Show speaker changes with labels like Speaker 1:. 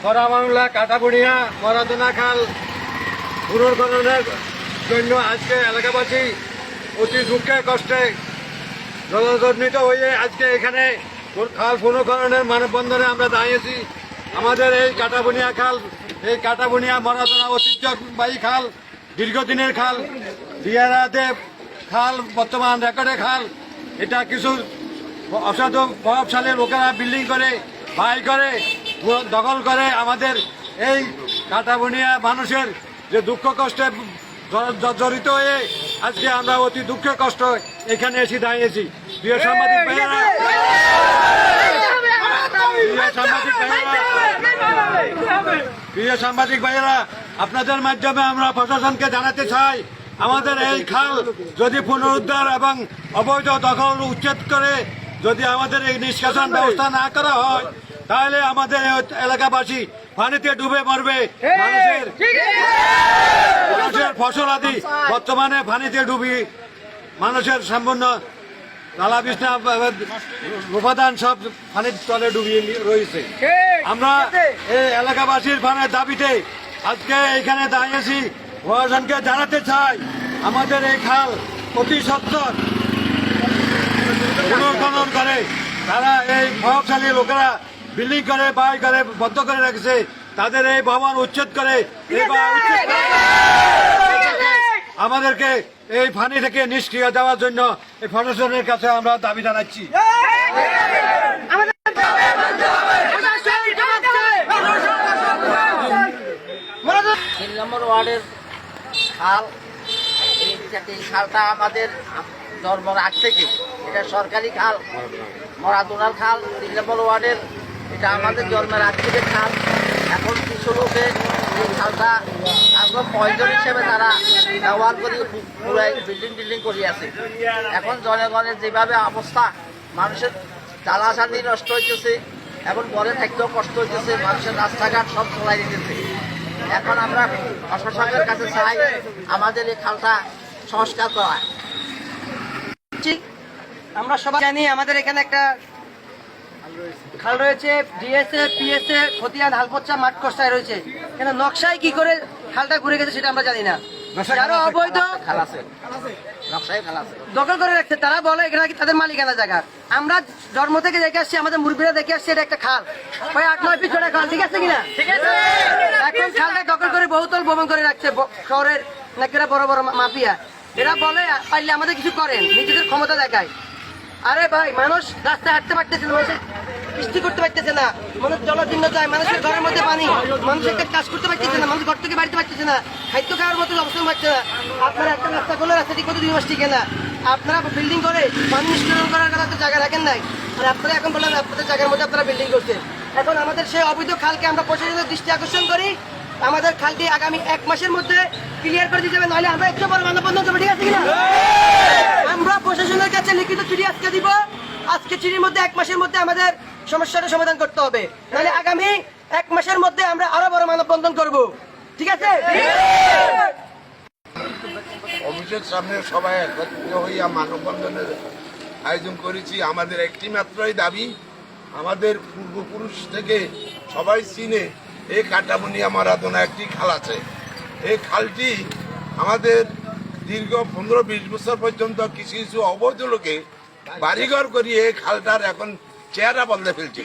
Speaker 1: খরাবাংলা কাটাবুনিয়া মরাদোনা খাল পুনর্খননের জন্য আজকে এলাকাবাসী অতি দুঃখে কষ্টে জলজর্নিত হয়ে আজকে এখানে খাল পুনর্খননের মানববন্ধনে আমরা দাঁড়িয়েছি। আমাদের এই কাটাবুনিয়া খাল, এই কাটাবুনিয়া মরাদোনা ঐতিহ্যবাহী খাল, দীর্ঘদিনের খাল, দিয়ারাতে খাল, বর্তমান রেকর্ডে খাল। এটা কিছু অসাধু প্রভাবশালী লোকেরা বিল্ডিং করে, বাই করে, দখল করে আমাদের এই কাটাবুনিয়া মানুষের যে দুঃখ কষ্টে জড়িত হয়ে আজকে আমরা অতি দুঃখে কষ্ট এখানে এসে দাঁড়িয়েছি। প্রিয় সাংবাদিক ভাইয়েরা, প্রিয় সাংবাদিক ভাইয়েরা, আপনাদের মাধ্যমে আমরা প্রশাসনকে জানাতে চাই, আমাদের এই খাল যদি পুনরুদ্ধার এবং অবৈধ দখল উচ্ছেদ করে যদি আমাদের এই নিষ্কাশন ব্যবস্থা না করা হয়, তাহলে আমাদের এলাকাবাসী পানিতে ডুবে মরবে। মানুষের ফসল আদি বর্তমানে পানিতে ডুবি, মানুষের সম্পূর্ণ নালা বিছনা উপাদান সব পানির তলে ডুবিয়ে রয়েছে। আমরা এই এলাকাবাসীর পানের দাবিতে আজকে এখানে দাঁড়িয়েছি। প্রশাসনকে জানাতে চাই, আমাদের এই খাল অতি সত্বর পুনর্খনন করে তারা এই প্রভাবশালী লোকেরা বিল্ডিং করে, বাই করে, বন্ধ করে রেখেছে, তাদের এই ভবন উচ্ছেদ করে আমাদেরকে এই পানি থেকে নিষ্ক্রিয় দেওয়ার জন্য এই প্রশাসনের কাছে আমরা দাবি জানাচ্ছি।
Speaker 2: 3 নম্বর ওয়ার্ডের খাল, এই খালটা আমাদের জন্মের আগ থেকে এটা সরকারি খাল, মরাদোনার খাল। 3 নম্বর ওয়ার্ডের এটা আমাদের জন্মের আগ থেকে খাল। এখন কিছু লোকে এই খালটা একদম পয়জন হিসেবে তারা ব্যবহার করে পুরাই বিল্ডিং করে আছে। এখন জনগণের যেভাবে অবস্থা, মানুষের জ্বালাশানি নষ্ট হইতেছে, এখন ঘরে থাকতেও কষ্ট হইতেছে, মানুষের রাস্তাঘাট সব চলাই দিতেছে। এখন আমরা প্রশাসনের কাছে চাই আমাদের এই খালটা সংস্কার করা।
Speaker 3: আমরা সবাই জানি আমাদের এখানে একটা খাল রয়েছে, ডিএসএ, পিএসএ, খতিয়ান, হালপচ্চা, মাঠ কষ্টায় রয়েছে। কিন্তু নকশায় কি করে খালটা ঘুরে গেছে সেটা আমরা জানি না। যারা অবৈধ
Speaker 2: খাল আছে, নকশায় খাল আছে,
Speaker 3: দখল করে রাখছে, তারা বলে এখানে নাকি তাদের মালিকানা জায়গা। আমরা জন্ম থেকে দেখে আসছি, আমাদের মুরব্বীরা দেখে আসছে এটা একটা খাল, প্রায় 8-9 ফিট চড়া খাল, ঠিক আছে কিনা? এখন খালটা দখল করে বহুতল ভবন করে রাখছে শহরের নাকি বড় বড় মাফিয়া। এরা বলে পারলে আমাদের কিছু করেন, নিজেদের ক্ষমতা দেখায়। আরে ভাই, মানুষ রাস্তায় হাঁটতে পারতেছে না, মানুষের কৃষ্টি করতে পারতেছে না, মানুষ জলজীর্ণ যায়, মানুষের ঘরের মধ্যে পানি, মানুষ একটা কাজ করতে পারতেছে না, মানুষ ঘর থেকে বাড়িতে পারতেছে না, খাদ্য খাওয়ার মতো অবস্থান পাচ্ছে না। আপনারা একটা রাস্তা করলে রাস্তা ঠিক মতো 2 মাস টিকে না। আপনারা বিল্ডিং করে পানি নিষ্কাশন করার কথা একটা জায়গা রাখেন নাই, আর আপনারা এখন বললেন আপনাদের জায়গার মধ্যে আপনারা বিল্ডিং করছেন। এখন আমাদের সেই অবৈধ খালকে আমরা প্রশাসনের দৃষ্টি আকর্ষণ করি, আমাদের খালটি আগামী 1 মাসের মধ্যে ক্লিয়ার করে দিতে হবে, নাহলে আমরা একটু বড় মানববন্ধন করবো, ঠিক আছে কিনা? আমরা প্রশাসনের কাছে লিখিত চিঠি আজকে দিব। আজকে চিঠির মধ্যে 1 মাসের মধ্যে আমাদের সমস্যাটা সমাধান করতে হবে, নাহলে আগামী 1 মাসের মধ্যে আমরা আরো বড় মানববন্ধন করব, ঠিক আছে?
Speaker 4: অফিসের সামনে সবাই একত্রিত হইয়া মানববন্ধনের আয়োজন করেছি। আমাদের একটি মাত্রই দাবি, আমাদের পূর্বপুরুষ থেকে সবাই চিনে এই কাটাবুনিয়া মরাদোনা একটি খাল আছে। এই খালটি আমাদের দীর্ঘ 15-20 বছর পর্যন্ত কিছু কিছু অবৈধ লোকে বাড়িঘর করিয়ে এই খালটার এখন চেহারা বদলে ফেলছে।